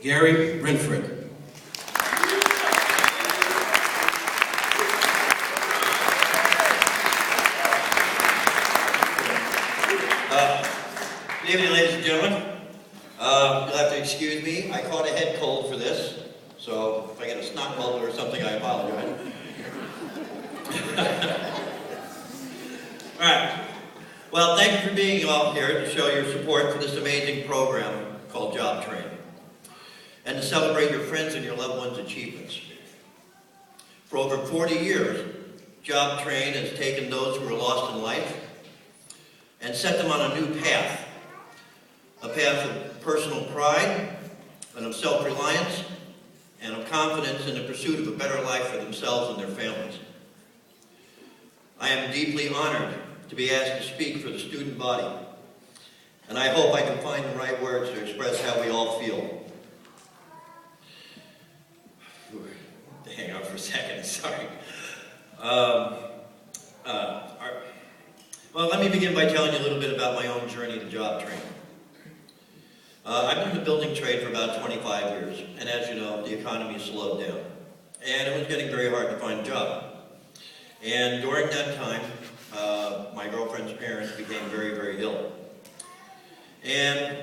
Gary Rinfret. Good evening, ladies and gentlemen. You'll have to excuse me. I caught a head cold for this, so if I get a snot bubble or something, I apologize. All right. Well, thank you for being all here to show your support for this amazing program called JobTrain, and to celebrate your friends and your loved ones' achievements. For over 40 years, JobTrain has taken those who are lost in life and set them on a new path. A path of personal pride, and of self-reliance, and of confidence in the pursuit of a better life for themselves and their families. I am deeply honored to be asked to speak for the student body, and I hope I can find the right words to express how we all feel. Hang on for a second, sorry. Well, let me begin by telling you a little bit about my own journey to JobTrain. I've been in the building trade for about 25 years, and as you know, the economy has slowed down, and it was getting very hard to find a job. And during that time, my girlfriend's parents became very, very ill. And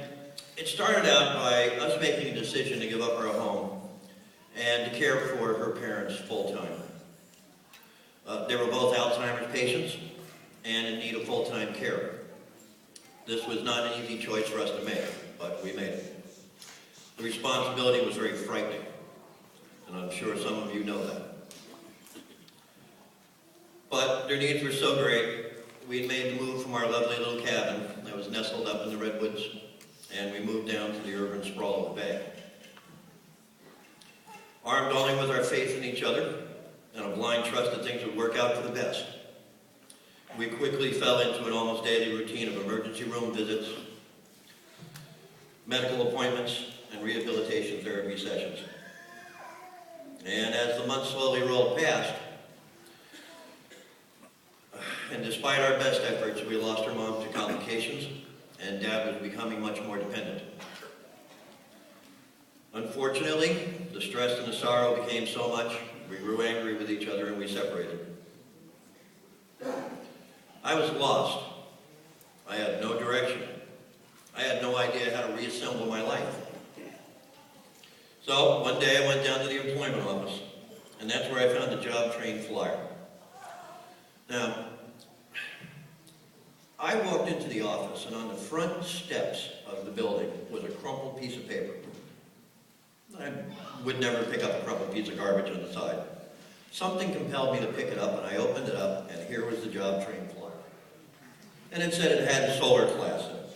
it started out by us making a decision to give up our home and to care for her parents full-time. They were both Alzheimer's patients and in need of full-time care. This was not an easy choice for us to make, but we made it. The responsibility was very frightening, and I'm sure some of you know that. But their needs were so great, we made the move from our lovely little cabin that was nestled up in the redwoods, and we moved down to the urban sprawl of the bay. Armed only with our faith in each other and a blind trust that things would work out for the best, we quickly fell into an almost daily routine of emergency room visits, medical appointments, and rehabilitation therapy sessions. And as the months slowly rolled past, and despite our best efforts, we lost our mom to complications, and Dad was becoming much more dependent. Unfortunately, the stress and the sorrow became so much, we grew angry with each other and we separated. I was lost. I had no direction. I had no idea how to reassemble my life. So one day I went down to the employment office, and that's where I found the JobTrain flyer. Now, I walked into the office, and on the front steps of the building was a crumpled piece of paper. I would never pick up a crumpled piece of garbage on the side. Something compelled me to pick it up, and I opened it up, and here was the JobTrain flyer. And it said it had a solar class in it.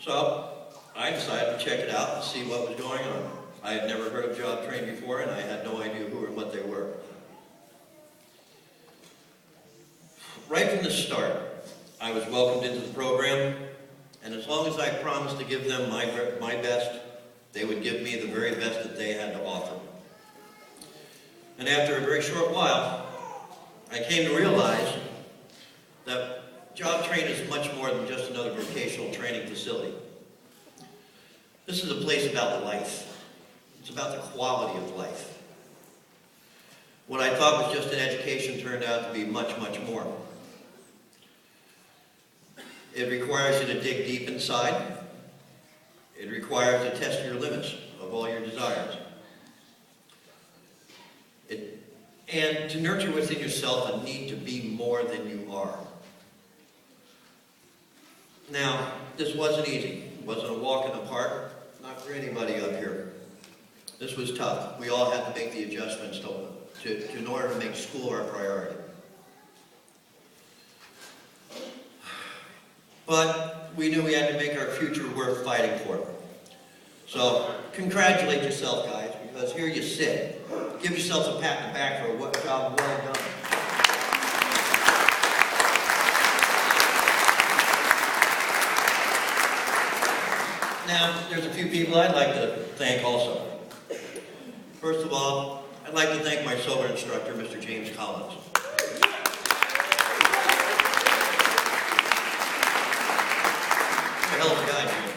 So I decided to check it out and see what was going on. I had never heard of JobTrain before, and I had no idea who or what they were. Right from the start, I was welcomed into the program, and as long as I promised to give them my best, they would give me the very best that they had to offer. And after a very short while, I came to realize that JobTrain is much more than just another vocational training facility. This is a place about life. It's about the quality of life. What I thought was just an education turned out to be much, much more. It requires you to dig deep inside. It requires to test your limits of all your desires. And to nurture within yourself a need to be more than you are. Now, this wasn't easy. It wasn't a walk in the park, not for anybody up here. This was tough. We all had to make the adjustments in order to make school our priority. But we knew we had to make our future worth fighting for. So, congratulate yourself, guys, because here you sit. Give yourselves a pat on the back for what job well done. Now, there's a few people I'd like to thank also. First of all, I'd like to thank my solar instructor, Mr. James Collins. Hell of a guy, Jim.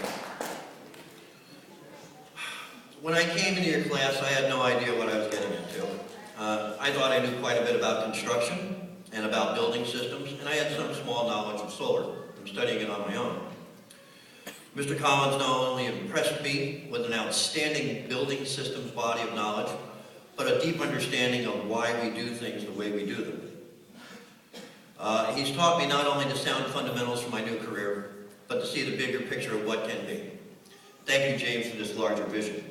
When I came into your class, I had no idea what I was getting into. I thought I knew quite a bit about construction and about building systems, and I had some small knowledge of solar from studying it on my own. Mr. Collins not only impressed me with an outstanding building systems body of knowledge, but a deep understanding of why we do things the way we do them. He's taught me not only the sound fundamentals for my new career, but to see the bigger picture of what can be. Thank you, James, for this larger vision.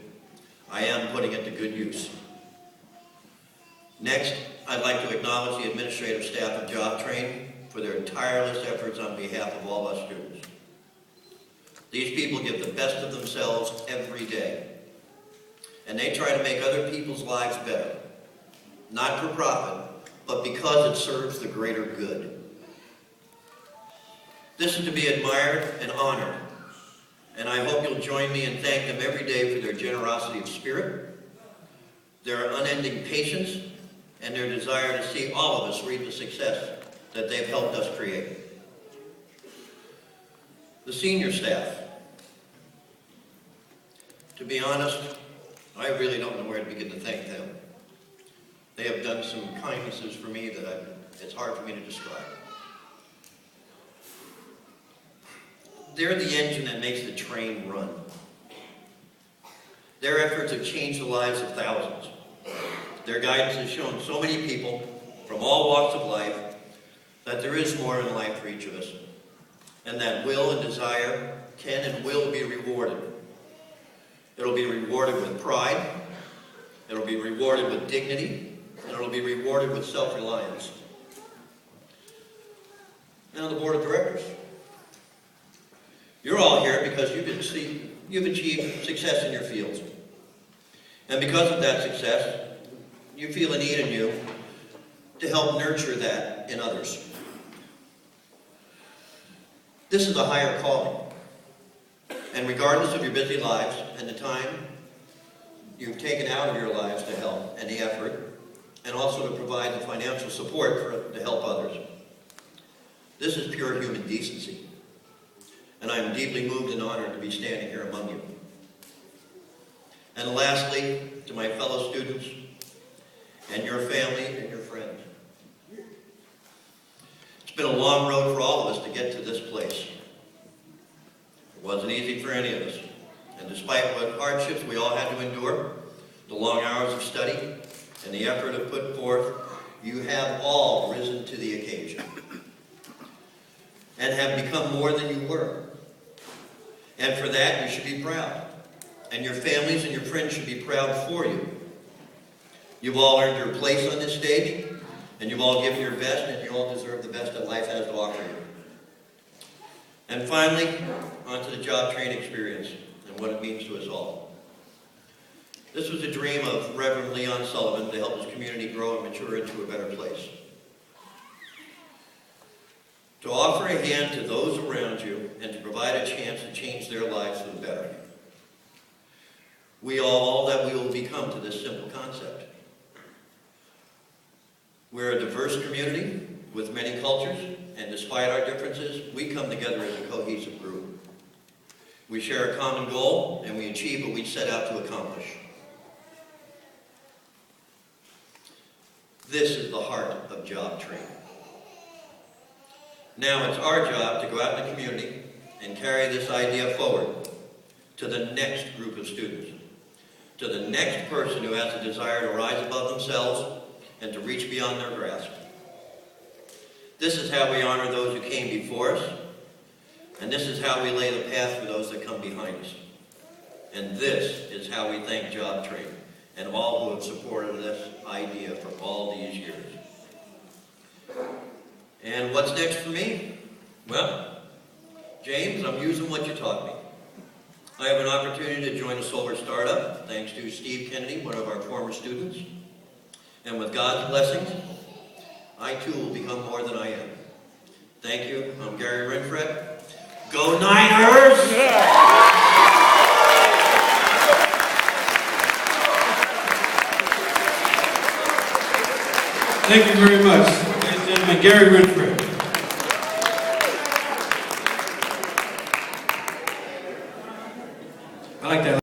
I am putting it to good use. Next, I'd like to acknowledge the administrative staff of JobTrain for their tireless efforts on behalf of all us students. These people give the best of themselves every day, and they try to make other people's lives better, not for profit, but because it serves the greater good. This is to be admired and honored, and I hope you'll join me in thanking them every day for their generosity of spirit, their unending patience, and their desire to see all of us reach the success that they've helped us create. The senior staff. To be honest, I really don't know where to begin to thank them. They have done some kindnesses for me that it's hard for me to describe. They're the engine that makes the train run. Their efforts have changed the lives of thousands. Their guidance has shown so many people from all walks of life that there is more in life for each of us, and that will and desire can and will be rewarded. It'll be rewarded with pride, it'll be rewarded with dignity, and it'll be rewarded with self-reliance. Now the board of directors. You're all here because you've achieved success in your fields. And because of that success, you feel a need in you to help nurture that in others. This is a higher calling. And regardless of your busy lives and the time you've taken out of your lives to help and the effort, and also to provide the financial support to help others, this is pure human decency. And I am deeply moved and honored to be standing here among you. And lastly, to my fellow students and your family and your friends. It's been a long road for all of us to get to this place. It wasn't easy for any of us. And despite what hardships we all had to endure, the long hours of study, and the effort of put forth, you have all risen to the occasion and have become more than you were. And for that, you should be proud. And your families and your friends should be proud for you. You've all earned your place on this stage, and you've all given your best, and you all deserve the best that life has to offer you. And finally, onto the JobTrain experience and what it means to us all. This was a dream of Reverend Leon Sullivan to help his community grow and mature into a better place. To offer a hand to those around you and to provide a chance to change their lives for the better. We all that we will become to this simple concept. We're a diverse community with many cultures, and despite our differences, we come together as a cohesive group. We share a common goal, and we achieve what we set out to accomplish. This is the heart of JobTrain. Now it's our job to go out in the community and carry this idea forward to the next group of students, to the next person who has a desire to rise above themselves and to reach beyond their grasp. This is how we honor those who came before us, and this is how we lay the path for those that come behind us. And this is how we thank JobTrain and all who have supported this idea for all these years. And what's next for me? Well, James, I'm using what you taught me. I have an opportunity to join a solar startup, thanks to Steve Kennedy, one of our former students. And with God's blessings, I too will become more than I am. Thank you. I'm Gary Rinfret. Go Niners! Thank you very much. Ladies and gentlemen, Gary Rinfret. I like that.